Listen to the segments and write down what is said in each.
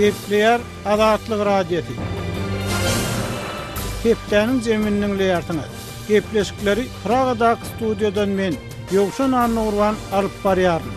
Gepleyer Azatlyk Radiosu. Hepdeniň jeminiň leýartyna. Gepleşikleri Pragadak studiodan men Ýogşan Annurwan alyp barýaryn.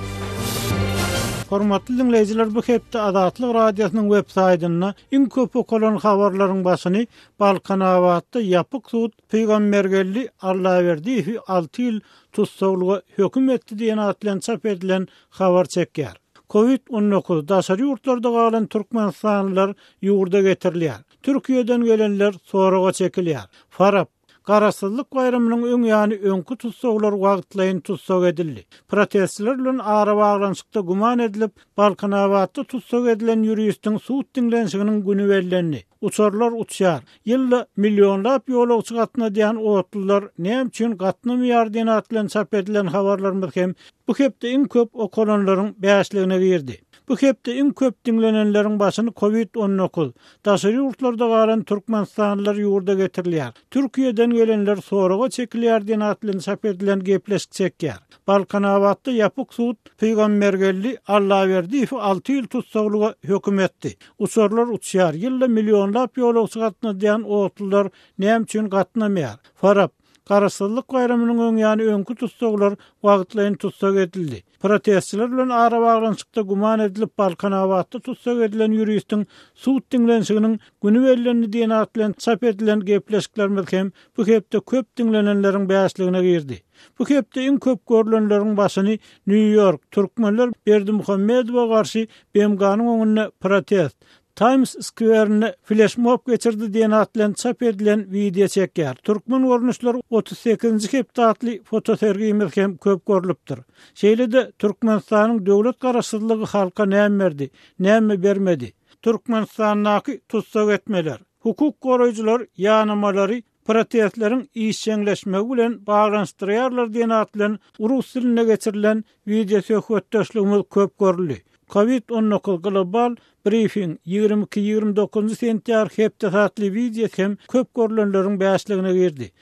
Hormatly dinleýijiler, bu hepde Azatlyk Radiosynyň web saýtyna iň köp okulan habarlaryň başyny Balkan awatda ýapyk sud peýgambergelli Allahyberdi 6 ýyl tutsaglyga höküm etdi diýen atlan çap edilen habar çekýär. Covid-19 daşary ýurtlarda galan türkmenistanlylar ýurda getirilýär. Türkiýeden gelenler soraga çekilýär. Farap Garasyzlyk baýramynyň öňýany öňkü tutsaglar wagtlaýyn tutsag edildi. Protestler bilen ara baglanşykda guman edilip, Balkan awatda tutsag edilen ýürüýüşdiň suud dinlenşiginiň güni bellenli. Uçarlar uçýar. Ýylda millionlap ýolagçy gatna diýen otlular näme üçin gatnamaýar diýen atlan çap edilen habarlarymyz hem bu hepde iň köp okulanlaryň bäşligine girdi. Bu hepde iň köp dinlenenleriň başyny Covid-19 daşary ýurtlarda galan türkmenistanlylar ýurda getirilýär. Türkiýeden gelenler soraga çekilýär diýen atlan çap edilen gepleşik çekýär. Balkan awatda ýapyk sud peýgambergelli Allahyberdi 6 ýyl tutsaglyga höküm etdi. Uçarlar uçýar. Ýylda millionlap ýolagçy gatna diýen otlular näme üçin gatnamaýar? Farap Garasyzlyk baýramynyň öňýany öňkü tutsaglar wagtlaýyn tutsag edildi. Protestler bilen ara baglanşykda guman edilip, Balkan awatda tutsag edilen ýürüýüşdiň suud dinlenşiginiň güni bellenli diýen atlan çap edilen gepleşiklerimiz hem bu hepde köp dinlenenleriň bäşligine girdi. Bu hepde iň köp görülenleriň başyny New York türkmenler Berdimuhammedowa garşy BMG'nyň öňünde protest Times Square'ne flash mob geçirdi diýen atlan çap edilen video çekýär. Türkmen görnüşleri 38-nji hepdatly fotosergimiz hem köp görülipdir. Şeýle-de Türkmenistanyň döwlet garaşsyzlygy halka näme berdi, näme bermedi. Türkmenistanyň tutsag etmeler, hukuk goraýjylar ýanymalary protestleriň işçileşmegi bilen baglanşdyrýarlar diýen atlan rus diline geçirilen video söhbetdeşligimiz köp görüldi. Covid-19 global briefing 22-29 sentýar hepde satly video hem köp görülenleriň bäşligine girdi.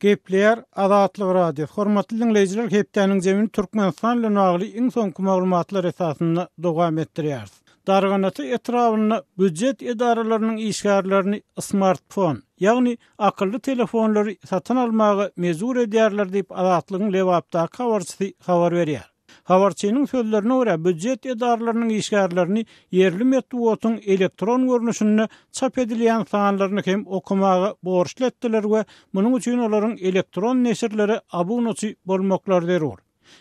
Gepleyer Azatlyk Radio. Hormatly dinleýijiler, hepdeniň jemini Türkmenistan bilen bagly iň soňky maglumatlar esasynda dowam etdirýär. Darganaty etrawyna büdjet edaralarynyň işgärlerini smartphone, ýagny akylly telefonlary satyn almagy mezur edýärler diýip Azatlygyň lewapda habarçysy habar berýär. Habarçynyň sözlerine görä, büdjet edaralarynyň işgärlerini yerli metbuatyň elektron görnüşinde çap edilýän sanlaryny hem okumagy borçly etdiler we munyň üçin olaryň elektron neşirlere abonaçy bolmaklar derler.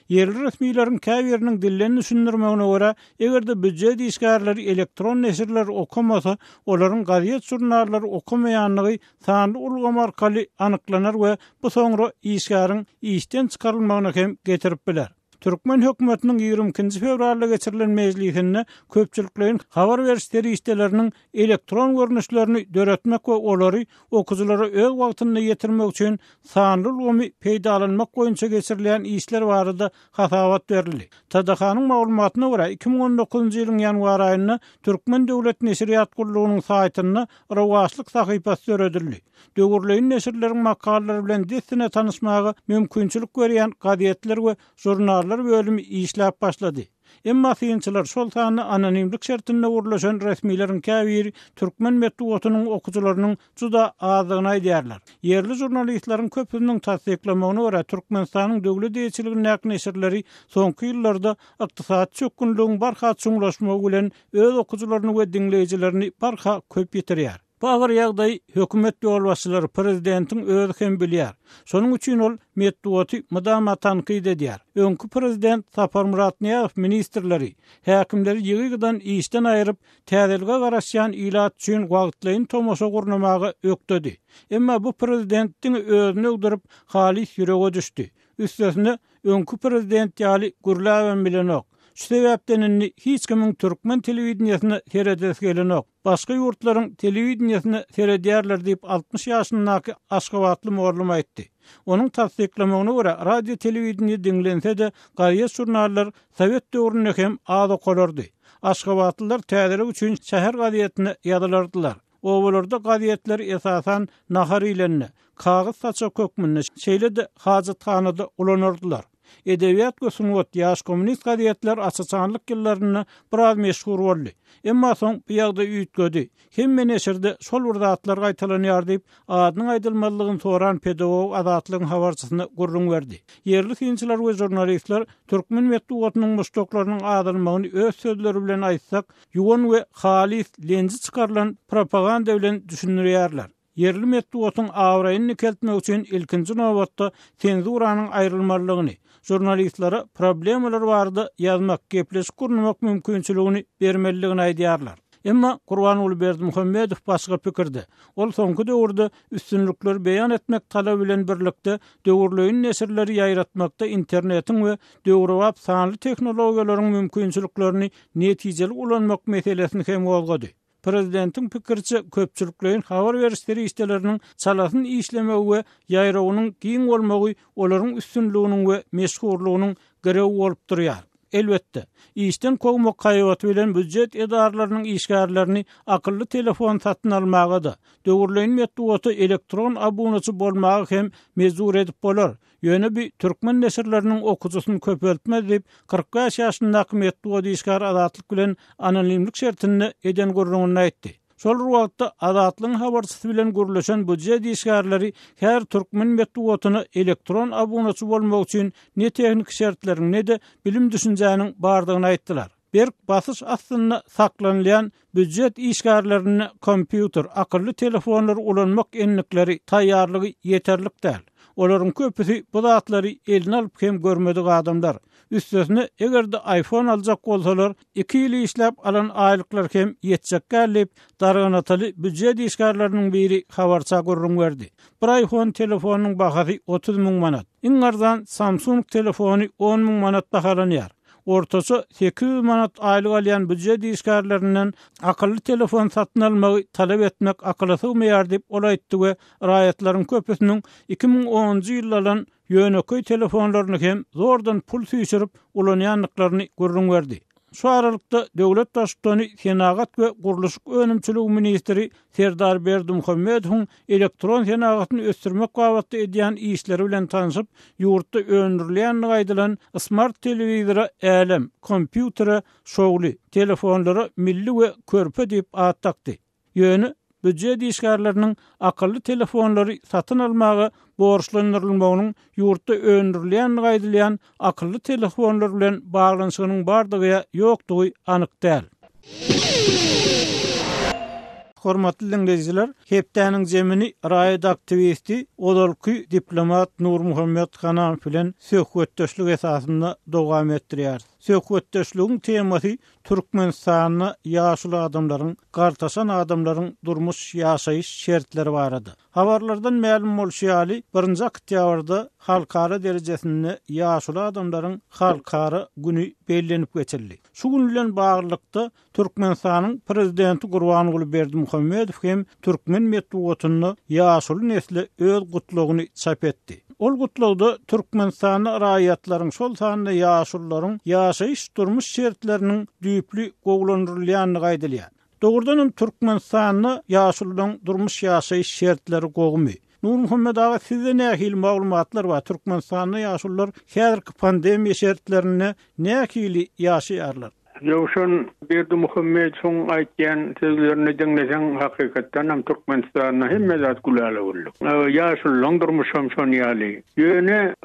Yerli resmiýetiň käbiriniň dillerini düşündirmegine görä, egerde büdjet işgärleri elektron neşirler okumasa, olaryň gaziet jurnallary okumaýanlygy sanly ulgama arkaly anyklanar we bu soňra işgäriň işden çykarylmagyna hem getirip biler. Türkmen hökümetiniň 22 fevralda geçirilen mejlisinde köpçüliklerin habar berişleri işlerinin elektron görnüşlerini döretmek we olary okujulara öz wagtynda ýetirmek üçin sanly ulgamy peýdalanmak goýunça geçirilen işler barada hasawat berildi. TDH-nyň maglumatyna görä 2019-njy ýylyň ýanwar aýynda Türkmen döwlet neşriýat gurulunyň saýtyna rawaçlyk sahypasy öredildi. Döwürleýin neşirleriň makalary bilen desine tanışmagy mümkinçilik berýän gazetler we jurnallar bölümi işläp başlady. Emma synçylar şol sany anonimlik şertinde urlaşan resmiýetiň käbiri Türkmen metbuatynyň okujularynyň juda azygyny aýdýarlar. Yerli jurnalistlaryň köpüniň tasdiklamagyna görä, Türkmenistanyň döwlet ýetirligine neşirleri soňky ýyllarda ykdysat çökünlüğiň barha çuňlaşmagy bilen öz okujularyny we dinleýijilerini barha köp ýetirýär. Bu agyr ýagdaý hökümet ýolbaşçylary prezidentiň özü hem bilýär. Şonuň üçin ol metbuaty mydama tanqid edýär. Öňkü prezident Sapar Muratniýazow ministrleri, häkimleri ýygydan işden aýryp, täzelge garaşýan ilat üçin wagtlaýyn tomoşa gurnamagy ökdedi. Emma bu prezidentiň özüne öldürip halis ýürege düşdi. Üstesine öňkü prezident ýaly Gürläwen bilen ok. Şu sebäpden hiç kimiň Türkmen telewizionyny seredesi gelenok. Başga ýurtlaryň telewizionyny seredýärler diýip 60 ýaşyndaky Aşgabatly mowlum aýtdy. Onuň tasdiklamagyna görä, radio telewizionny dinlense de gaýet jurnallar Sowet döwründe hem az okulardy. Aşgabatlylar täzelik üçin şäher gazetini ýazylardylar. Owalarda gazetler esasan nahar ilenni, kagız saça kökmünni, şeýle-de hajathanada ulanardylar. Edebiyat we sunwat ýaş kommunist gazetler açıçanlyk ýyllaryny biraz meşhur boldy. Emma soň bu ýagda üýtgedi. Hemme neşirde şol urdatlar gaýtalanýar diýip adynyň aýdylmalygyny soran pedagog azatlygyň habarçysyny gurrun berdi. Yerli synçylar we jurnalistler türkmen medeniýetiniň muştoklarynyň adylmagyny öz sözleri bilen aýtsak, ýuwan we halis lenji çykarlan propaganda bilen düşünýärler. Yerli medeniýetiň awraýyny keltmek üçin ilkinji nowatda senzuranyň aýrylmalygyny, jurnalistlere problemalar bardy ýazmak, gepleşip gurnamak mümkinçiligini bermeligini aýdýarlar. Emma Gurbanuly Berdimuhammedow başga pikirde. Ol soňky döwürde üstünlükleri beýan etmek talap bilen birlikde döwürlüğün nesirleri ýaýratmakda internetiň we döwrewap sanly teknologiýalaryň mümkinçiliklerini netijeli ulanmak meselesini hem gozgady. Prezidentiň pikirçe köpçüliklerin habar berişleri işlerinin çalasyny işlemegi we ýaýrawynyň giň bolmagy olaryň üstünlüğiniň we meşhurlugynyň gereği bolup durýar. Elbette, işten kogmak kaýwaty bilen büdjet edarlarynyň işgärlerini akylly telefon satyn almagy da, döwürleýän medeniýeti elektron abunasy bolmagy hem mezur edip bolar. Ýöne bir türkmen neşirleriniň okujasyny köpeltmez diýip 45 ýaşyndaky medeniýet işgär azatlyk bilen anonimlik şertini eden gurrunyny aýtdy. Şol wagtda azatlygyň habarçysy bilen gürleşen budjet işgärleri her türkmen medeniýetini elektron abunasy bolmak üçin ne tehnik şertleriň ne de bilim düşünjäniň bardygyny aýtdylar. Berk basyş aslynda saklanýan budjet işgärlerini kompýuter, akylly telefonlar ulanmak enlikleri taýýarlygy ýeterlik däl. Olaryň köpüsi bu zatlary eline alyp hem görmedik adamlar. Üstesine egerde iPhone aljak bolsalar 2 ýyl işläp alan aýlyklar hem ýetjek gelip darganaty budjet işgärleriniň biri habarça gurrun berdi. Bir iPhone telefonunyň bahasy 30 000 manat. Iň arzan Samsung telefony 10 000 manat bahalanýar. Ortasy 800 manat aýlyk alýan budjet işgärlerinden akylly telefon satyn almagy talap etmek akıla sığmaýar diýip ol aýtdy we raýatlaryň köpüsiniň 2010-njy ýyl alan ýöneköý telefonlaryny hem zordan pul süýçürip ulanýanlyklaryny gurrun berdi. Şu aralykda döwlet başçysyny senagat we guruluşyk önümçiligi ministri Serdar Berdimuhammedow elektron senagatyny ösdürmek gabatda edýän işleri bilen tanyşyp, ýurtda öndürilýän gaýdylan smart telewizora, älim, kompýutere, şogly telefonlara milli we körpe diýip ad takdy. Ýöne budjet işgärleriniň akylly telefonlary satyn almagy borçlandyrylmagynyň ýurtda öndürilýän gaýdylýan akylly telefonlar bilen baglanyşynyň bardygy ýokdugy anyk däl. Hormatly dinleyijiler, hepdäniň jemini raýat aktivisti, odalky diplomat Nur Muhammed Hanan bilen söhbetdeşlik esasynda dowam etdirýär. Söhbetdeşligiň temasy Türkmenistanyň ýaşly adamlaryň, gartaşan adamlaryň durmuş ýaşaýyş şertleri barady. Habarlardan ma'lum bolýaly, birinji oktýabrda halkara derejesinde ýaşly adamlaryň halkara güni bellenip geçirildi. Şu gün bilen baglykda Türkmenistanyň prezidenti Gurbanuly Berdimuhammedow hem türkmen medeniýetini ýaşly nesli öz gutlugyny çap etdi. Ol gutlugda Türkmenistanyň raýatlaryň şol sanyny ýaşullaryň ýaşaýyş durmuş şertleriniň düýpli gowlandyrylýanyny gaýdylýar. Dogrudan Türkmenistanyň ýaşullaryň durmuş ýaşaýyş şertleri gowmy. Nur Muhammed ağa sizde nähili maglumatlar bar? Türkmenistanyň ýaşullar häzirki pandemiýa şertlerini nähili ýaşaýarlar? Ýowşun Berdimuhammedow aýtýan sözlerini dinleseň hakykatdan hem Türkmenistanyň hemme zat gulala boldy. Ýaşullaryň durmuşam şon ýaly. Ýöne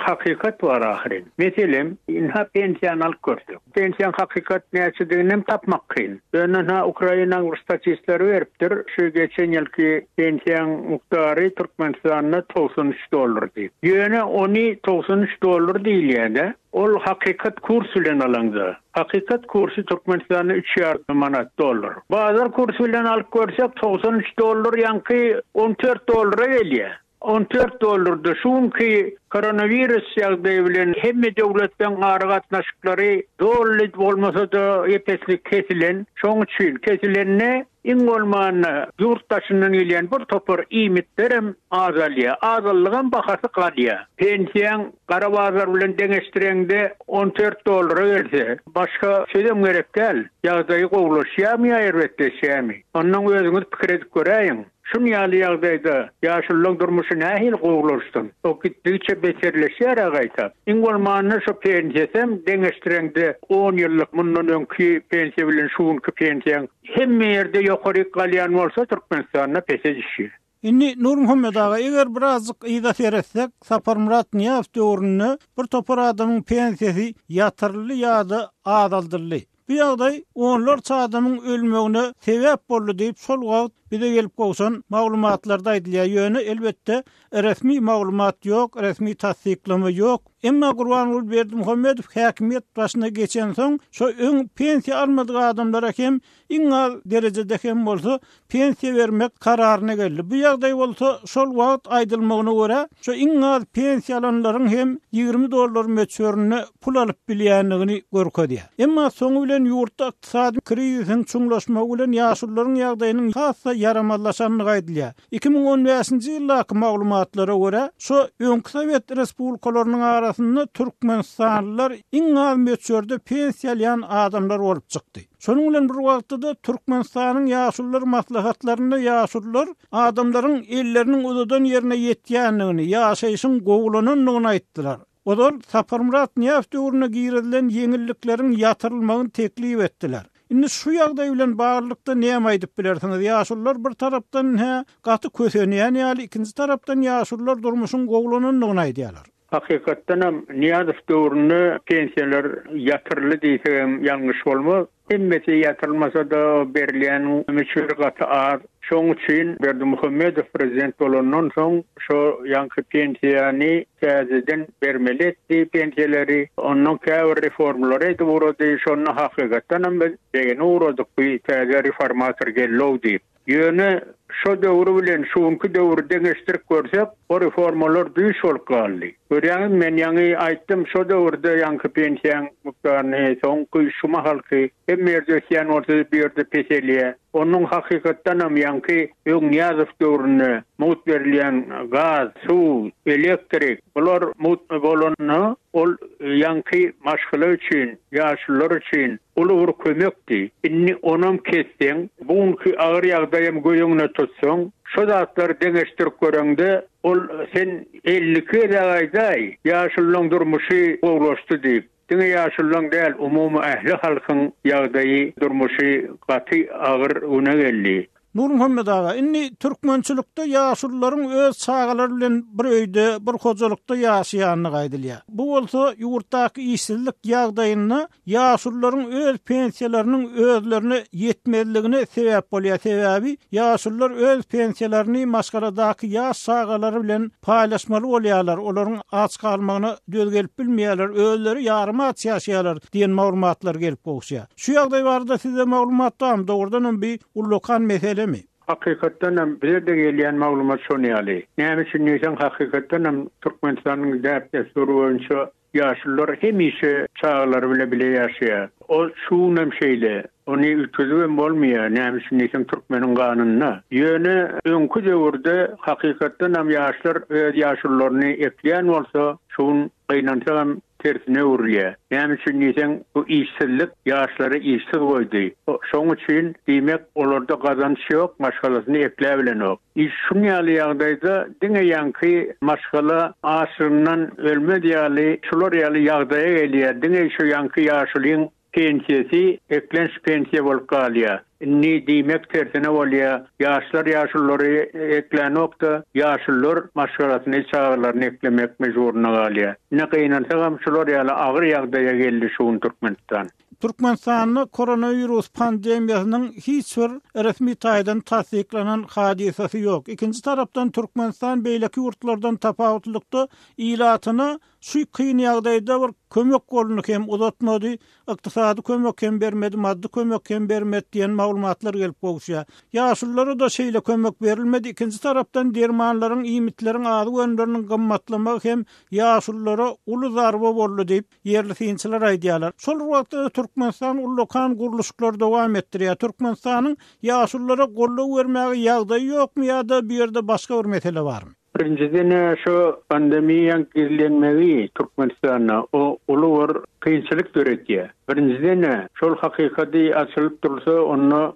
hakykat bar ahyry. Meselem, inha pensiýan alyp görsek. Pensiýan hakykat näçedigini tapmak kyn. Ýöne Ukraina statistikleri beripdir. Şu geçen ýylky pensiýan muktary Türkmenistanyň $93 diýip. Ýöne ony $93 diýilýär. Ol hakikat kursu bilen alanda. Hakikat kursu Türkmenistanyň $3,000. Bazar kursu bilen alyp görsek $93 ýanky $14 gelýär. $14 şunki koronavirus ýagdaýy bilen hemme döwletden garagatnaşyklary doly bolmasa da epeslik kesilen, şoň üçin kesilenne iň bolman ýurtdaşynyň gelýän bir topar iýmitler hem azalýa, azallygyň bahasy galýa. Pensiýan gara bazar bilen deňeşdirende $14 gelse, başga söýdem gerek däl. Ýagdaýy gowlaşýarmy, elbetde şämi. Ondan özüňiz pikir edip göräýin. şun ýaly ýagdaýda ýaşullyk durmuşy nähil gowulaşdym. O gitdiçe beterleşýär agaýta. Iň bolmany şu pensiýasem deňeşdireňde 10 ýyllyk mundan öňki pensiýa bilen şuňky pensiýaň hemme ýerde ýokary galýan bolsa Türkmenistanda pese düşýär. Inni Nur Muhammed ağa, eger birazcık ýa seretsek, Saparmurat Niýaz döwründe bir topar adamyň pensiýasy ýatyrly ýa-da adaldyrly. Bu ýagdaý onlarça adamyň ölmegine sebäp boldy diýip şol wagt bize gelip gowsan maglumatlarda aýdylýar. Ýöne elbetde resmi maglumat ýok, resmi tasdiklama ýok. Emma Gurbanuly Berdimuhammedow häkimiýet başyna geçen soň şo öň pensiýa almadyk adamlara hem iň az derejede hem bolsa pensiýa bermek kararyna geldi. Bu ýagdaý bolsa şol wagt aýdylmagyna görä şo iň az pensiýa alanlaryň hem $20 möçörüne pul alyp bilýänligini görkezýär. Emma soňu bilen ýurtda ykdysady krizisiň çuňlaşmagy bilen ýaşullaryň ýagdaýynyň hassa yaramallaşanyny aýdylýar. 2015-nji ýyldaky maglumatlara görä şo öňki Sowet respublikalarynyň arasynda türkmenistanlylar iň az möçörde pensiýa alýan adamlar bolup çykdy. Şonuň bilen bir wagtda Türkmenistanyň ýaşullar maslahatlaryna ýaşullar adamlaryň elleriniň uzadan ýerine ýetýänligini, ýaşaýyşyň gowulananyny aýtdylar. Olar Saparmurat Niýaz döwrüne girdilen ýeňilliklerin ýatyrylmagyny teklip etdiler. Indi şu ýagdaý bilen baglykda näme aýdyp bilersiňiz? Ýaşullar bir tarapdan gaty kösenýän ýaly, ikinji tarapdan ýaşullar durmuşyň gowulananyny aýdýarlar. Hakykatdan hem Niýazow döwrüne pensiýalar ýatyrly diýsem ýalňyş bolmaz. Hemmeti ýatyrylmasa da berilýän möçür gaty az. Şoň üçin Berdimuhammedow prezident bolandan soň şo ýanky pensiýany täzeden bermeli etdi pensiýaleri. Onuň käbir reformlary edip şonu hakykatdan hem degeni uradyk bu täze reformator geldi. Ýöne şu döwrü bilen şuňky döwrü deňeşdirip görsek, o reformalar düýş bolup galdy. Görýäňiz, men ýa-ni aýtdym, şu döwürde ýanky pensiýaň mukdaryny soňky şu mahalky hem merjesiýan ortada bir ýerde peselýär. Onuň hakykatdan hem ýanky Niýazow döwrüne mut berilýän gaz, suw, elektrik, bular mut bolanyny ol ýanky maşgala üçin, ýaşullar üçin uly kömekdi. Inni onam kesseň, buňky agyr ýagdaýym göýüňne tutsaň, şu zatlar deňeşdirip göreňde ol sen 50 ýaşaýdaý ýaşullyň durmuşy gowlaşdy diýip. Diňe ýaşullyň däl, umumy ähli halkyň ýagdaýy durmuşy gaty agyr öne geldi. Nur Muhammed ağa, inni türkmençilikde ýaşullaryň öz çagalary bilen bir öýde, bir hojalykda ýaşaýanyny gaýdylýar. Bu bolsa ýurtdaky işsizlik ýagdaýyna ýaşullaryň öz pensiýalarynyň özlerine ýetmezligine sebäp bolýar. Sebäbi ýaşullar öz pensiýalaryny maşgaladaky ýaş çagalary bilen paýlaşmaly bolýarlar. Olaryň aç kalmagyna döl gelip bilmeýärler, özleri ýarym aç ýaşaýarlar diýen maglumatlar gelip gowşýar. Şu ýagdaý barada size maglumatdan dogrudan bir ullukan mesele mi? Hakykatdan hem birde gelýän maglumat şonu ýaly. Näme üçin diýsem, hakykatdan hem Türkmenistanyň däp desturu boýunça ýaşullar hemişe çağlary bile ýaşaýar. O şu nemşeyle, onu ütüzüben bolmaýar, näme üçin diýsem türkmeniň ganynyna. Ýöne öňkü döwürde hakykatdan hem ýaşlar öz ýaşullaryny ekleýän bolsa, şuň gynansa tersine urýar. Näme üçin diýsem, bu işsizlik ýaşlary işsiz goýdy. Şoň üçin diýmek olarda gazanç ýok, maşgalasyny ekläp bilenok. Şuň ýaly ýagdaýda diňe ýanky maşgala aşyryndan ölmedi ýaly, şular ýaly ýagdaýa gelýär. Diňe şu ýanky ýaşulyň pensiýasy eklenç pensiýa bolup galýar. Ni diýmek tersine bolýar. Ýaşlar ýaşullary eklenokda, ýaşullar maşgalasyny çağlaryny eklemek mejburuna galýar. Ne gynansa hem şular ýaly agyr ýagdaýa geldi şu Türkmenistan. Türkmenistanyň koronavirus pandemiýasynyň hiç bir resmi taýdan tasdiklanan hadisesi ýok. Ikinji tarapdan Türkmenistan beýleki ýurtlardan tapawutlykda ilatyny şu kyn ýagdaýda bir kömek golunu hem uzatmady, ykdysady kömek hem bermedi, maddi kömek hem bermedi diýen maglumatlar gelip gowşýar. Ýaşullara da şeýle kömek berilmedi. Ikinji tarapdan dermanlaryň, iýmitleriň ady gönderiniň gymmatlamagy hem ýaşullara uly zarba boldy diýip ýerli synçylar aýdýarlar. Şol wagtda Türkmenistan ullukan guruluşlar dowam etdirýär. Türkmenistanyň ýaşullara golluk bermäge ýagdaýy ýokmy ýa-da bir ýerde başga bir mesele barmy? Birinciden şu pandemiýaň girlenmegi Türkmenistana o uly kynçylyk döretýär. Birinciden şol hakykaty açylyp dursa, onu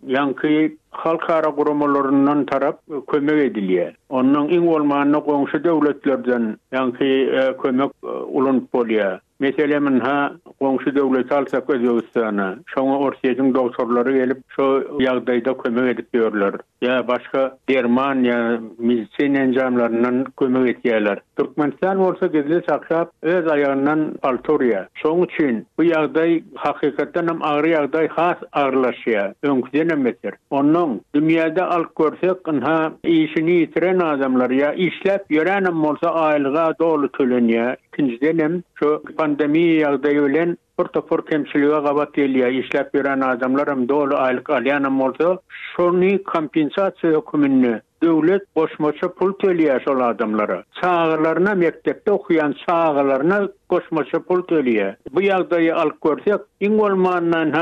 yankı halkara guramalarından tarap kömek ediliyor. Onun in olmanına komşu devletlerden yankı kömek ulun bolya. Mesela minha komşu devlet alsak Özbekistan'a, şoňa Orsiýanyň doktorlary gelip şo ýagdaýda kömek edip berýärler. Ya başka derman ya medisina enjamlaryndan kömek etýärler. Türkmenistan bolsa gezle saklap öz ayağından altorya. Şoň üçin bu ýagdaý hakykatdan hem agry ýagdaý has agyrlaşýar. Öňküden emesdir. Onun dünýäde alyp görsek, ha işini ýitiren adamlar ya işläp ýörenem bolsa aýlyga dolu tölenýär. İkinciden hem şu pandemi ýagdaýy bilen portofort kemçiliğe gabat gelýär. İşläp ýören adamlar hem dolu aýlyk alýan bolsa, şonu kompensasiýa hökümini döwlet goşmaça pul төлýär şol adamlara. Çağlarına mektepde okuyan çağlarına goşmaça pul төлýär. Bu ýagdaýy alyp görsek, iň bolmandan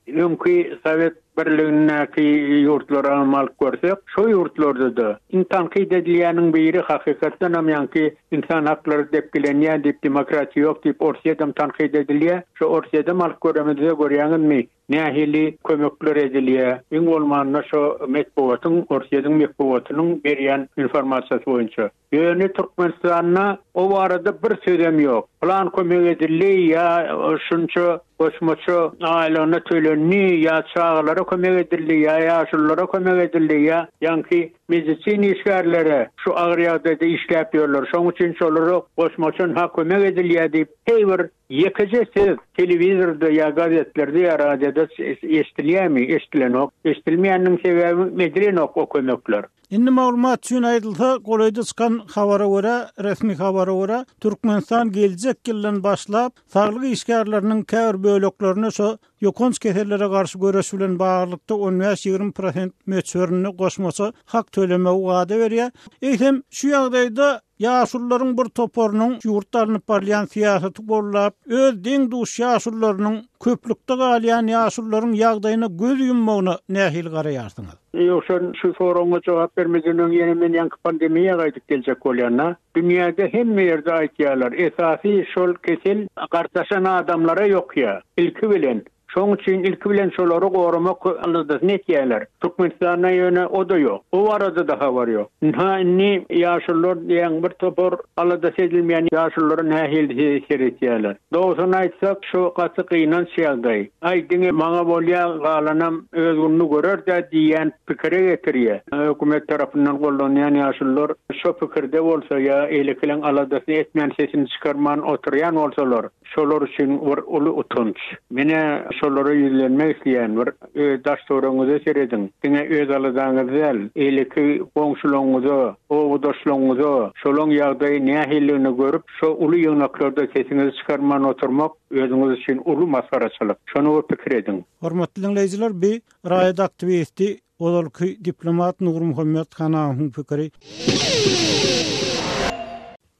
öňkü Sovet birligindäki ýurtlara alyp görsek, şo ýurtlarda da tanqid edilýäniň biri hakykatdan hem ýanky insan haklary dep bilenýär, dip demokratiýa ýok dip Orsiýada tanqid edilýär. Şo Orsiýada alyp göremede görýäňizmi? Nähili kömekler edilýär. Iň bolmanda şo metbuatyň Orsiýanyň metbuatynyň berýän informasiýasy boýunça. Ýöne Türkmenistana o barada bir söýlem ýok. Plan kömek edilýär ýa şunça goşmaça aýlygyna tölenýär ýa çağlara kömek edilýär ýa ýaşullara kömek edilýär. Ýanky medisina işgärleri şu agyr ýagdaýda işläp ýörler. Şoň üçin şolary goşmaça ha kömek edilýär diýip heýwer ýekejesiz telewizorda ýa gazetlerde ýa radioda eşdilýärmi? Eşdilenok. Eşdilmeýäniň sebebi medrenok o kömekler. Indi maglumat üçin aýdylsa, goýda çykan habara görä, resmi habara görä, Türkmenistan geljek ýyldan başlap saglyk işgärleriniň käbir böleklerine şo ýokunç kesellere garşy görüş bilen baglykda 15-20% möçberini goşmasa hak tölemäge wada berýär. Eýsem şu ýagdaýda ýaşullaryň bir toporunyň ýurtlaryny parlayan siýasaty bollap, öz deň duş ýaşullarynyň köplükde galýan ýaşullaryň ýagdaýyna göz ýummagyna nähil garaýarsyňyz? Ýoksa şu soraňa jogap bermegeniň ýene men ýanky pandemiýa gaýdyp geljek bolýanna, dünýäde hemme ýerde aýtýarlar, esasy şol kesel gartaşan adamlara ýok ýa. Ilki bilen şoň üçin ilki bilen şolary goramak aldyr netýärler. Türkmenistana ýöne o da ýok. O arada da habar ýok. Ni ýaşullar diýen bir topor alada sedilmeýän ýaşullary nähil seretýärler. Dogrysyny aýtsak, şu gaty gynan şeýldi. Aýdyňy maňa bolýan galanam özgünni görerdi diýen pikire getirýär. Hökümet tarapyndan gollanýan ýaşullar şu pikirde bolsa ýa eleklen alada etmeýän sesini çykarman oturýan bolsalar, şolar üçin uly utunç. Mene şolary ýüzlenmek isleýän bir daş soraňyza serediň. Diňe öz aladaňyzy, eleki goňşularyňyzy, owdaşlaryňyzy, şolaň ýagdaýy nähilligini görüp, şo uly ýöňeklarda sesinizi çykarman oturmak özüňiz üçin uly masaraçylyk. Şonu pikir ediň. Hormatly dinleýijiler, bir raýat aktivisti, olalky diplomat Nur Muhammed Hanahyň pikiri.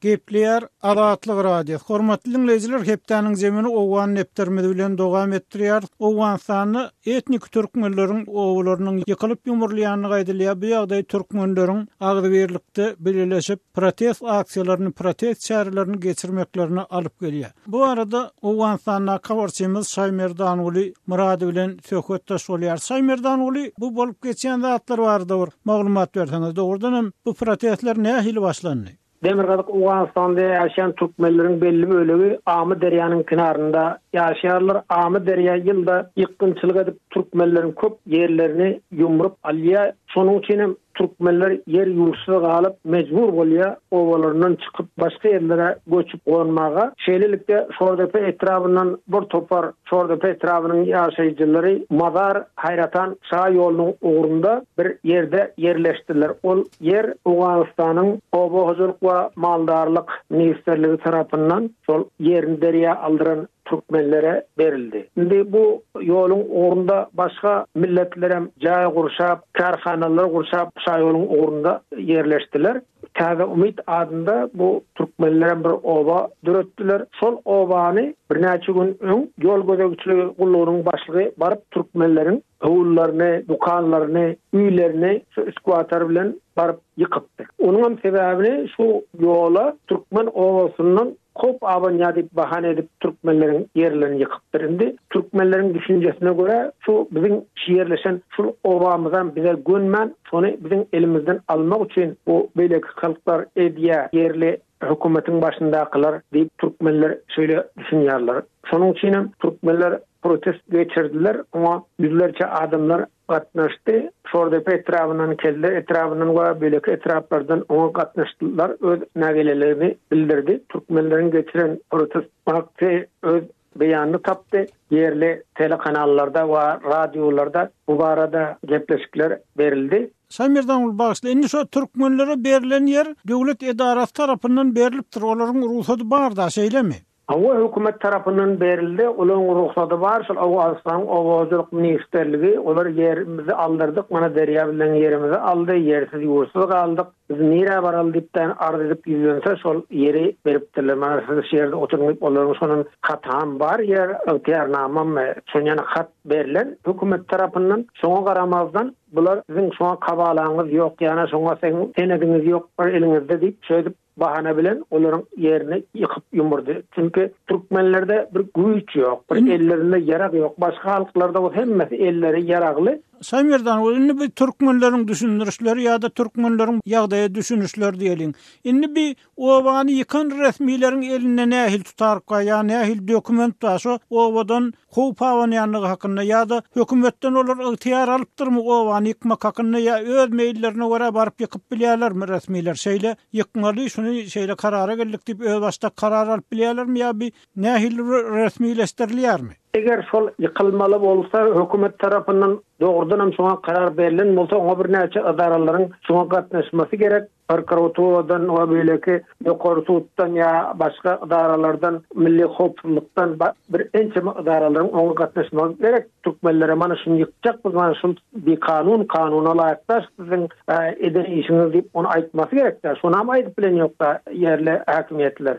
Gepler Azatlyk radio. Hormatly dinleýijiler, hepdeniň zemini owan neptermedi bilen dowam etdirýär. Owan sany etnik türkmenleriň owlarynyň ýykylyp ýumurlaýanyny gaýdylýar. Bu ýagdaý türkmenleriň agdybirlikde birleşip protest aksiýalaryny, protest çärelerini geçirmeklerini alyp gelýär. Bu arada owan sanyna kawarçymyz Şaýmerdan Uly Murady bilen söhbetdeş bolýar. Şaýmerdan Uly, bu bolup geçen zatlar bardyr. Maglumat berseňiz, dogrudan hem bu protestler nähili başlandy? Demirgazyk Awganistanda ýaşaýan türkmenleriň belli bölegi Amy derýanyň kinarynda ýaşaýarlar. Amy derýa ýylda ýykynçylyk edip türkmenleriň köp ýerlerini ýumrup alýar. Şonuň üçin türkmenler yer ýurtsyz galyp mejbur bolýar owalarynyň çykyp başga ýerlere göçüp gonmaga. Şeýlelikde Şordepe etrafyndan bir topar Şordepe etrafynyň ýaşaýjylary Mazar Hayratan şa ýolunyň ugrunda bir ýerde ýerleşdiler. Ol yer Awganistanyň Obahojulyk we Maldarlyk ministrligi tarapyndan şol ýerini derýa aldyran türkmenlere berildi. Şimdi bu ýoluň ugrunda başga milletler hem jaý gurşap, karhanalar gurşap şa ýoluň ugrunda ýerleşdiler. Täze Umit adında bu türkmenler bir oba döretdiler. Şol obany bir näçe gün öň ýol gözegçiligi gullarynyň başlygy baryp türkmenleriň howullaryny, dukanlaryny, üýlerini şu iskuatar bilen baryp ýykypdy. Onuň sebäbini şu ýola türkmen obasynyň kop abanya dip bahane edip Türkmenlerin yerlerini yıkıp birindi. Türkmenlerin düşüncesine göre şu bizim şiirleşen şu obamızdan bize gönmen, onu bizim elimizden almak için bu böyle halklar ediye yerli hükümetin başındakiler deyip Türkmenler şöyle düşünüyorlar. Sonun için Türkmenler protest geçirdiler ama yüzlerce adamlar katnaştı. Şorada etrafından keldiler. Etrafından ve böyleki etraflardan ona katnaştılar. Öz nagelelerini bildirdi. Türkmenlerin geçiren protest vakti öz beyanını taptı. Yerli telekanallarda ve radyolarda bu arada gepleşikler verildi. Samirdan ulbaşlı. Indi şu Türkmenlere berilen yer devlet edarası tarafından berilipdir. Onların ruhsatı var da şeyle mi? Awa hükümet tarafından berildi. Olan ruhsatı var. Şol Awastan Awazlyk ministerligi olar yerimizi aldırdık. Mana derya bilen yerimizi aldı. Yersiz yursuz kaldık. Biz nire baral dipten arz edip yüzlense şol yeri beripdirler. Mana siz yerde oturup onların sonun hatam var. Yer ihtiyarnamam sonuna hat berilen hükümet tarafından şoňa garamazdan bular sizin şoňa kabalağınız yok. Yani şoňa senediniz yok. Elinizde deyip söyleyip bahane bilen onların yerini yıkıp yumurdu. Çünkü Türkmenlerde bir güç yok, bir ellerinde yarak yok. Başka halklarda o hemmesi elleri yaraklı. Samirdan indi bir Türkmenlerin düşünürüşleri ya da Türkmenlerin ýagdaýy düşünüşleri diýelim. Indi bir obany yıkan resmilerin eline nähil tutarka ya nähil dokument taşo obadan howp awanyanlygy hakynda ya da hökümetden olar ihtiyar alypdyrmy obany yıkmak hakynda ya öz meýillerine görä baryp yıkyp bilýärlermi resmiler şeýle yıkmaly şunu şeýle karara geldik diýip öz başda karar alyp bilýärlermi ya bir nähil resmileşdirilýärmi? Eger şol yıkılmalı bolsa hükümet tarafından doğrudan hem şoňa karar berilen bolsa oňa bir näçe idaraların şoňa gatnaşmasy gerek. Prokuraturadan we beýleki ýokary suddan ya başga idaralardan milli howpsuzlykdan bir ençe idaraların oňa gatnaşmasy gerek. Türkmenlere mana şunu ýykjak, mana şu bir kanuna laýykda sizin eden işiniz diýip onu aýtmasy gerek. Şonu hem aýdyp bilen ýokda yerli häkimetler.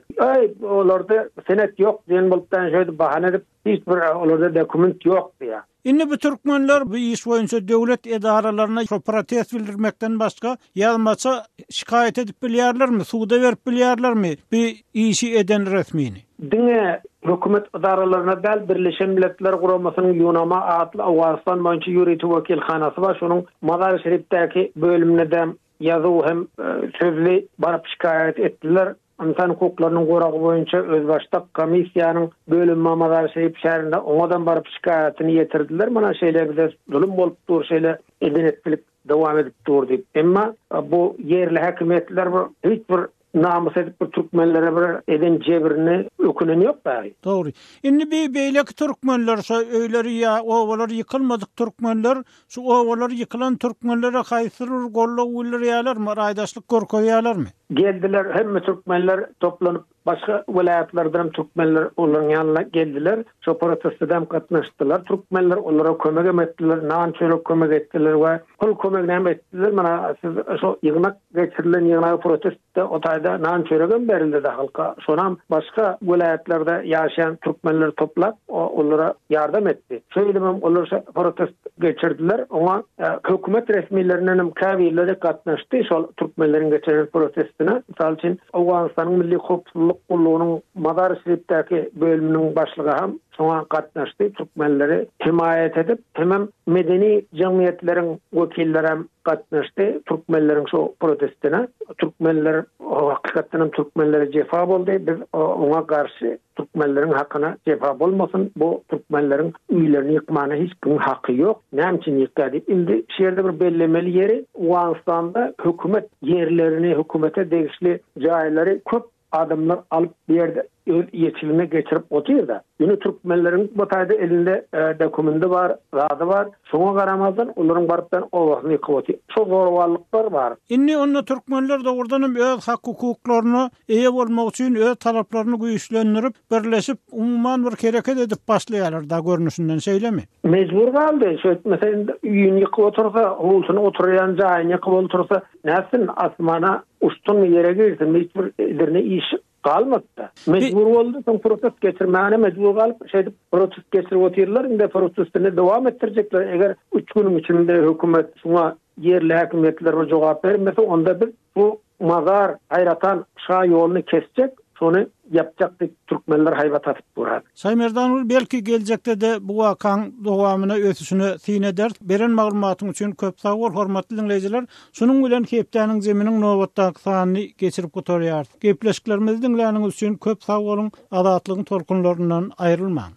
Olarda senet ýok diýen bolupdan şöyle bahane edip hiç bir olarda dokument yok diye. Indi bu Türkmenler bu iş boyunca devlet edaralarına protest bildirmekten başka yazmaça şikayet edip bilýärlermi, suda berip bilýärlermi bir işi eden resmini? Dine hükümet idaralarına bel Birleşen Milletler Guramasının Yunama adlı Awastan boýunça ýürütü wakilhanasy var. Şonuň Mazar Şerifdäki bölümine de ýazyw hem sözli barıp şikayet etdiler. İnsan hukuklarynyň goragy boýunça özbaşdak komissiýanyň bölüm Mazar Şerif şäherinde oňadan baryp şikayetini ýetirdiler. Mana şeýle bize zulüm bolup dur, şeýle edenetlik dowam edip dur diýip. Emma bu yerli häkimetler hiç bir namus edip bir Türkmenlere bir eden jebirini ökünen yok bari. Doğru. Indi bir beýleki Türkmenler öýleri ya owalar yıkılmadık Türkmenler şu owalar yıkılan Türkmenlere haýsyrır gollap ulýarlarmy, raýdaşlyk gorkoýarlarmy? Geldiler hem Türkmenler toplanıp başka vilayetlerden Türkmenler onların yanına geldiler. Şu protestodam katnaşdylar. Türkmenler onlara kömek etdiler, nan çörek kömek etdiler we kul kömegine etdiler. Mana siz şu ýygnak geçirilen ýygnak protestde o taýda nan çöregem berildi de halka. Şonam başka vilayetlerde ýaşayan Türkmenler toplap onlara yardım etdi. Şeýlemem onlar protest geçirdiler. Ona hökümet resmilerinin hem käbirleri katnaşdy. Şol Türkmenlerin geçirilen protestine. Misal üçin Awganystanyň milli howpsuzlyk gullugynyň Mazar Şerifdäki bölüminiň başlygy hem şoňa gatnaşdy. Türkmenleri himayet edip hem medeni jemgyýetleriň wekilleri hem gatnaşdy. Türkmenleriň şu protestine. Türkmenler hakykatdan Türkmenlere jefa boldy. Biz oňa garşy Türkmenleriň hakyna jefa bolmasyn. Bu Türkmenleriň üýlerini ýykmana hiç kimin haky ýok. Näme üçin ýykdy? Indi şeýerde bir bellemeli ýeri Awganystanda hökümet yerlerini, hökümete degişli jaýlary köp adamlar alıp bir yerde yetilime geçirip oturuyor da. Yine Türkmenlerin bu taýda elinde dokumenti var, radı var. Şoňa garamazdan onların barıpdan owasyny yıkyp oturuyor. Çok zorbalyklar var. Inni onda Türkmenler de oradan öz hak hukuklaryny eýe bolmak üçin öz talaplaryny güýçlendirip, birleşip umman bir kereket edip başlaýarlar da görnüşinden şeýlemi? Mecbur galdy. Şöyle mesela üýüni yıkyp otursa, howlusyny oturýan jaýyny yıkyp otursa, näsin asmana ustun ýere girsin, hiçbir ederine iş kalmadı. Mecbur oldu. Son protest geçirmeyene mecbur kalıp protest geçirip otururlar. Inde protestini devam ettirecekler. Eğer 3 günün içinde hükümet şuna yerli hakimiyetler o cevap vermese onda biz bu mazar hayratan şa yolunu kesecek. şonu yapacakdyk türkmenler haybat atyp durady. Saýmerdan belki geljekde de bu wakaň dowamyna ösüşüne sine dert beren maglumatyň üçin köp sag bol hormatly dinleýijiler. Şunuň bilen Hepdeniň zeminiň nobatdaky sanyny geçirip gotarýar. Gepleşiklerimizi dinläniňiz üçin köp sag bolun. Azatlygyň tolkunlaryndan aýrylmaň.